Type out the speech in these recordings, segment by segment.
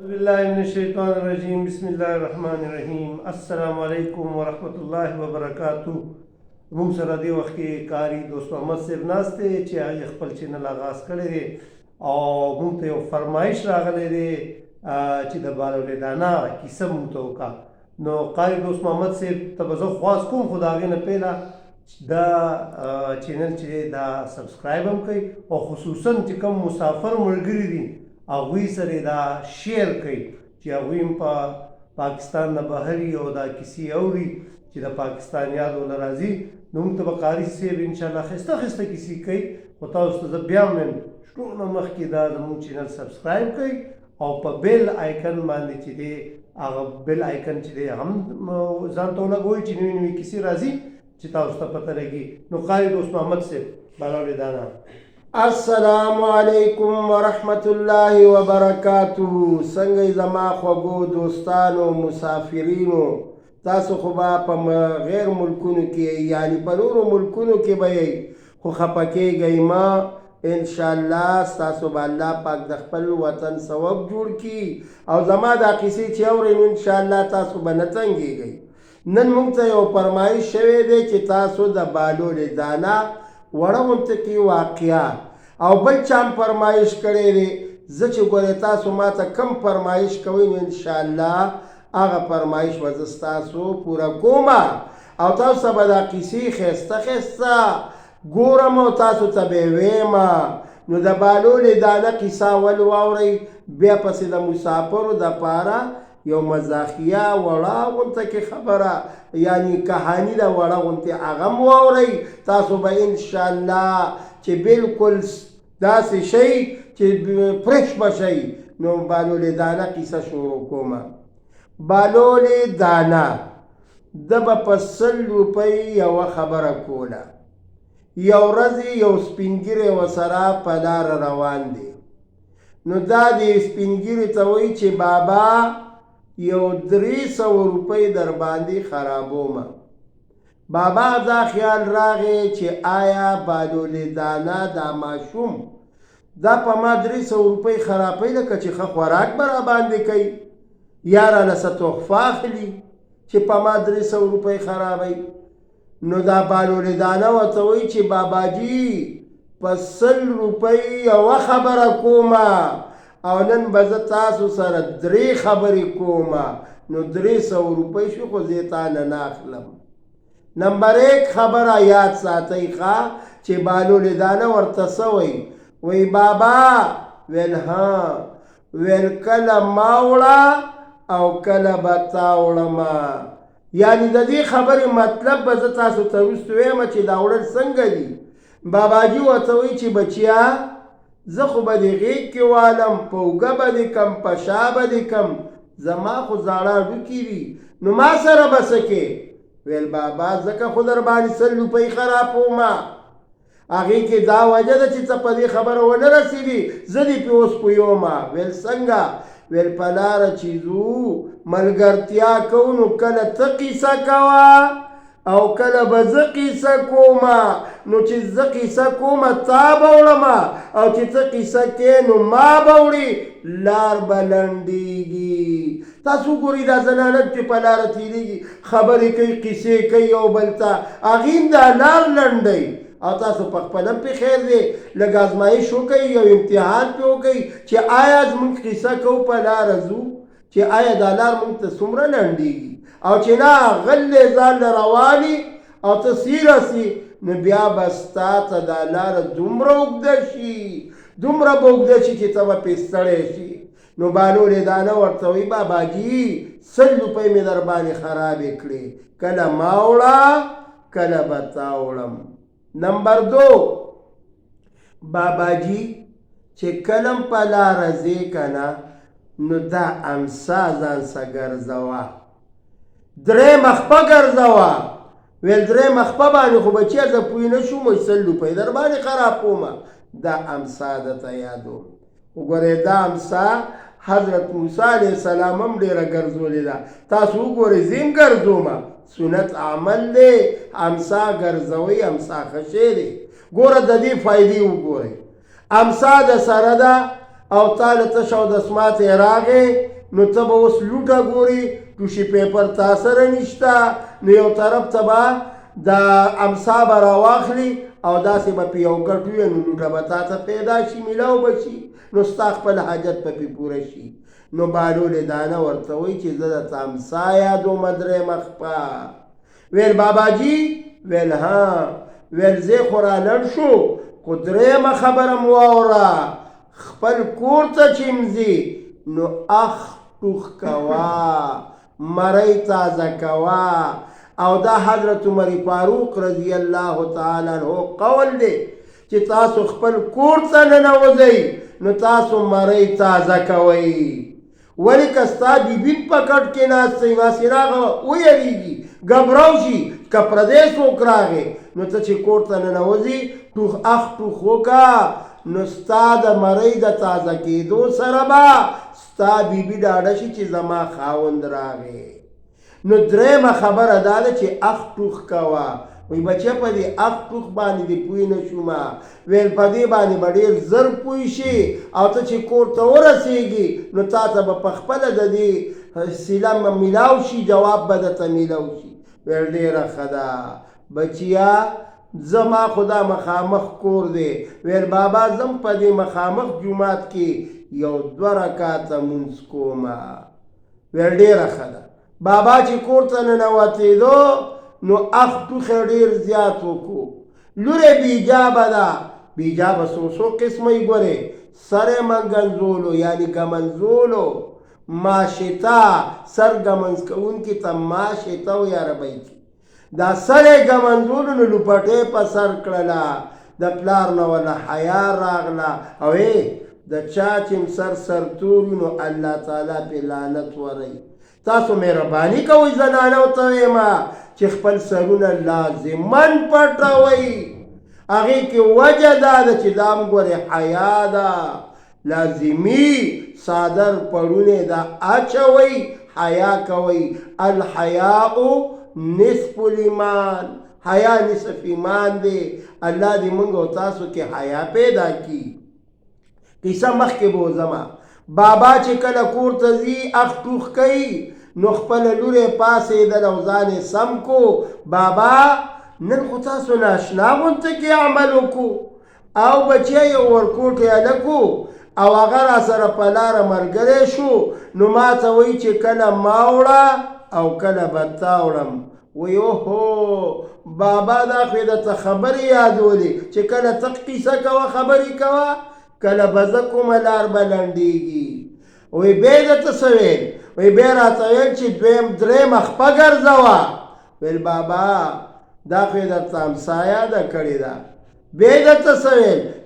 بالله من الشیطان الرجیم بسم الله الرحمن الرحیم السلام علیکم ورحمۃ الله وبرکاتہ. موږ سره دی وخت کې کاری دوست محمد صاحب ناست دی چې هغه خپل چینل آغاز کړی دی او موږ ته یو فرمایش راغلی دی چې د بالولدانا کیسه موږ ته وکړه. نو قاری دوست محمد صاحب ته به زه خواست کوم خو د هغې نه پهله دا چینل چې دا سبسکرایب هم کوي او خصوصا چې کوم مسافر ملګري دي هغوی سره دا شیر کوي چې هغوی هم په پاکستان نه بهر وي او دا کیسې اوري چې د پاکستان یاد ورله راځي. نو موږ ته به قاري صاحب انشاءالله ښایسته ښایسته کیسې کوي. خو تاسو ته زه بیا هم وایم ټولو نه مخکې دا زموږ چینل سبسکرایب کوئ او په بیل آیکن باندې چې دی هغه بیل آیکن چې دی هم ځان ته ولګوئ چې نوې نوې کیسې راځي چې تاسو ته پته لګي. نو قاری دوست محمد صاحب بالولدانا. السلام علیکم ورحمت الله وبرکاتہ. څنګه زما خوږو دوستانو مسافرینو، تاسو خو به په غیر ملکونو کې یعنی په نورو ملکونو کې به یې خو خفه کیږئ مه. انشاءالله ستاسو به الله پاک د خپل وطن ثواب جوړ کړي او زما دا کیسې چې اورئ نو انشاءالله تاسو به نه تنګېږئ. نن موږ ته یو فرمایش شوی دی چې تاسو د بالولدانا وړه غونته کې واقعه او بل چا هم فرمایش کړی دی. زه چې ګورې تاسو ما ته کم فرمایش کوئ نو انشاءالله هغه فرمایش به زه ستاسو پوره کوم او تاسو ته به دا کیسې ښایسته ښایسته ګورم او تاسو ته به یې ویم. نو د بالولدانا کیسه اول واورئ، بیا پسې د مسافرو دپاره یو مزاحیه وړه غونته کې خبره یعنی کهاني ده وړه غونتې هغه هم واورئ. تاسو به انشاءالله چې بالکل داسې شئ چې فرش به شئ. نو بالولدانا کیسه شروع کومه. بالولدانا ده به په 100 روپۍ یوه خبره کوله. یو ورځ یو سپین ږیری ورسره په لاره روان دی. نو دا د سپین ږیري ته وایي چې بابا یو 300 روپۍ در باندې خرابومه. بابا دا خیال راغی چې آیا بالولدانا دا ماشوم دا په ما 300 روپۍ خرابوي لکه چې ښه خوراک به را باندې کوي یا رانه څه تحفه اخلي چې په ما 300 روپۍ خرابوي. نو دا بالولدانا ورته وایي چې باباجي په 100 روپۍ یوه خبره کومه او نن به زه تاسو سره 3 خبرې کوم. نو 300 روپۍ شو خو زه یې تا نه اخلم. نمبر 1 خبره یاد ساتئ ښه چې بالولدانا ورته څه وایي. وایي بابا ویل ها ویل کله ما وړه او کله به تا وړمه. یعنی د دې خبرې مطلب به زه تاسو ته وروسته وایم چې دا وړل څنګه دي. باباجي ورته وایي چې بچیا زه خو به دې غېږ کې والم، په اوږه به دې کم، په شا به دې کم، زما خو زاړه هډوکي دي، نو ما سره به څه کې. ویل بابا ځکه خو در باندې 100 روپۍ خرابومه. هغې کې دا وجه ده چې څه په دې خبره ونه رسېږي، زه دې پې اوس پوهېږم. ویل څنګه؟ ویل په لاره چې ځو ملګرتیا کوو نو کله ته قیصه کوه او کله به زه قیصه کومه. نو چې زه قیصه کومه تا به وړمه او چې ته قیصه کې نو ما به وړي، لار به لنډېږي. تاسو ګورئ دا زنانه چې په لاره تېرېږي خبرې کوي قیسې کوي یو بل ته، هغې هم دا لار لنډوي او تاسو په خپله هم پې خیر دی لږ ازمایش وکئ یو امتحان پې وکئ چې آیا زموږ قیصه کوو په لاره ځو چې آیا دا لار موږ ته څومره لنډېږي او چې نه غلې ځان له رواني او ته سیره سي نو بیا به ستا ته دا لاره دومره اوږده شي دومره به اوږده شي چې ته به پې ستړی شي. نو بالولدانا ورته وایي باباجي 100 روپۍ مې در باندې خرابې کړې، کله ما وړه کله به تا وړم. نمبر 2 باباجي چې کلم په لاره ځې که نه نو دا امسا ځان سه ګرځوه، 3 مخپه ګرځوه. ویل 3 مخپه باندې خو بچیه زه پوه نه شوم 100 روپۍ در باندې خرابومه. دا امسا درته یادوم. وګورئ دا امسا حضرت موسی علیه السلام هم ډېره ګرځولې ده. تاسو وګورئ زه هم ګرځومه، سنت عمل دی. امسا ګرځوئ، امسا ښه شی دی. ګوره د دې فایدې وګورئ. امسا د سره ده او تاله تش او دسماتې راغې نو ته به اوس لوټه ګوري ټوشي پیپر تا سره نشته نو یو طرف ته به د امسا به راواخلي او داسې به په یو ګټ وي نو لوټه به تا ته پیدا شي میلاو به شي نو ستا خپل حاجت به پې پوره شي نو بهلول دانه ورته وایي چې زه درته امسا یادومه درېیمه خپه ویل باباجي ویل ها ویل زه خو را لړ شو خو درېیمه خبره م واوره خپل کور ته چې ځي نو اخ ټوخ کوه مرۍ تازه کوه او دا حضرت عمر فاروق رضی الله تعالی عنہ قول دی چې تاسو خپل کور ته ننوځئ نو تاسو مرۍ تازه کوئ ولې که ستا بیبي په کټ کې ناست ناستې راغه ویریږي ګبراو شي که پردی څوک راغی نو ته چې کور ته ننوځي ټوخ اخ ټوخ وکړه نو ستا د مرۍ د تازه کېدو سره به ستا بیبي ډاډه شي چې زما خاوند راغی نو درېیمه خبره دا ده چې اخ ټوخ کوه وایي بچه په دې اخ ټوخ باندې دې پوه نه شومه ویل په دې باندې به ډېر زر پوه شي او ته چې کور ته ورسېږي نو تا ته به پخپله د دې سیله میلاو شي جواب به درته میلاو شي ویل ډېره ښه ده بچیا زما خدا مخامخ کور دی ویل بابا زم په دې مخامخ جومات کې یو 2 رکعته مونځ کومه ویل ډېره ښه ده بابا چې کور ته ننوتېدو نو اخ ټوخې ډېر زیات وکړو لورې بیجابه ده بیجابه څو قسمه یې ګورې سر منګنځولو یعنی ګمنځولو ماشتا سر ګمنځ کوونکي ته ماشتا وایي عربۍ کې دا سر یې ګمنځولو نو لوپټې په سر کړله د پلار نه ونه حیا راغله او د چا چې سر سرتور وي نو الله تعالی پې لعنت وروي تاسو مهرباني کوئ زنانو ته وایم چې خپل سرونه لازمن پټوئ هغې کې وجه دا ده چې دا هم ګورې حیا ده لازمي صادر پړونې دا اچوئ حیا کوئ الحیاء نصف الایمان حیا نصف ایمان دی الله دې موږ او تاسو کې حیا پیدا کړي کیسه مخکې به وځمه بابا چې کله کور ته ځي اخ ټوخ کوي نو خپله لورې پاڅېدل او ځان یې سم کو بابا نن خو تاسو ناشنا غونته کې عمل وکړو او بچی یې ورکوټی هلک او هغه را سره په لاره ملګری شو نو ما ته وایي چې کله ما وړه او کله به تا وړم وایي اوهو بابا دا خو یې درته خبرې یادولې چې کله ته قیسه کوه خبرې کوه کله به زه کومه لار به لنډېږي وایي بیا یې درته څه ویل وایي بیا یې راته ویل چې درېیمه خپه ګرځوه ویل بابا دا خو یې درته امسا یاده کړې ده بیا یې درته څه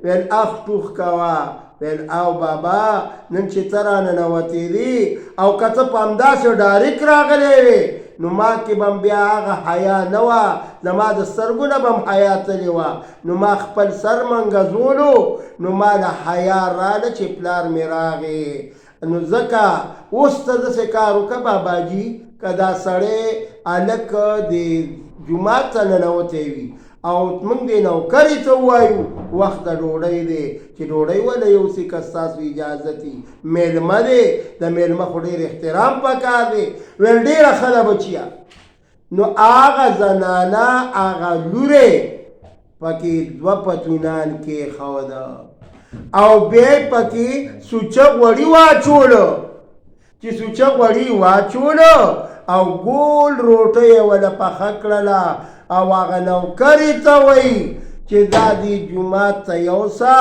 ویل اخ ټوخ کوه ویل او بابا نن چې ته را ننوتېدې او که ته په همداسې ډاریک راغلی وې نو ما کې به هم بیا هغه حیا نه وه زما د سترګو نه به هم حیا تلې وه نو ما خپل سر منګزولو نو ما له حیا راله چې پلار مې راغی نو ځکه اوس ته داسې کار وکړه باباجي که دا سړی هلک د جومات ته ننوتی وي او موږ دې نوکرې ته ووایو وخت د ډوډۍ دی چې ډوډۍ وله یوسي که ستاسو اجازت وي میلمه دی د میلمه خو ډېر احترام پکار دی ویل ډېره ښه ده بچیه نو هغه زنانه هغه لورې پکې 2 پتونان کېښوده او بیا یې پکې سوچه غوړي واچولو چې سوچه غوړي واچولو او ګول روټۍ یې وله پخه کړله او هغه نوکرې ته وایي چې دا دې جومات ته یوسه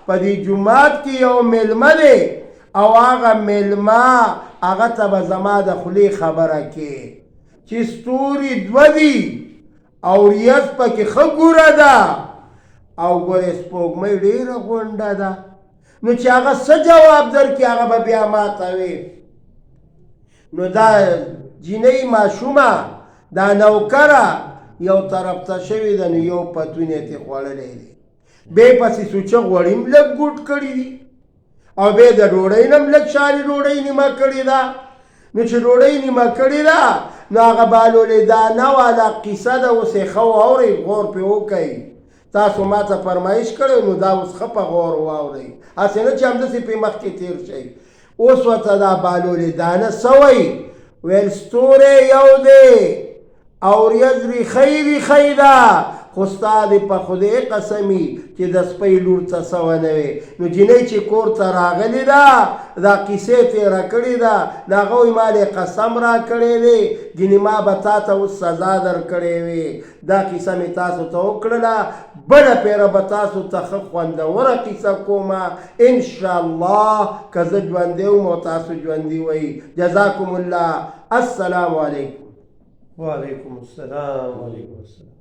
په دې جومات کې یو میلمه دی او هغه میلمه هغه ته به زما د خولې خبره کې چې ستوري 2 دي او ریاض پکې ښه ګوره ده او ګورې سپوږمۍ ډېره غونډه ده نو چې هغه څه جواب درکړي هغه به بیا ماته وي نو دا جینۍ ماشومه دا نوکره یو طرف ته شوې ده نو یو پتون یې ترې خوړلی دی بیا یې پسې سوچه غوړي هم لږ ګوټ کړي دي او بیا د ډوډۍ نه هم لږ شاري ډوډۍ نیمه کړې ده نو چې ډوډۍ نیمه کړې ده نو هغه بالولې دانه والا قیسه ده اوس یې ښه واورئ غور پرې وکئ تاسو ما ته فرمایش کړی نو دا اوس ښه په غور واورئ هسې نه چې همداسې پرې مخکې تېر شئ اوس ورته دا بالولې دانه څه وایي ویل ستوری یو دی او ورځ ریښۍ ده خو ستا د په خدای قسمي چې د سپۍ لور څه سوه نه وې نو جینۍ چې کور ته راغلې ده دا کیسې تېره کړې ده د هغه وایي ما دې قسم راکړی دی ګینې ما به تا ته اوس سزا درکړې وې دا کیسه مې تاسو ته وکړله بله پیره به تاسو ته ښه خوندوره کیسه کومه انشاءالله که زه ژوندی وم او تاسو ژوندي وئ جزاکم الله السلام علیکم وعلیکم السلام.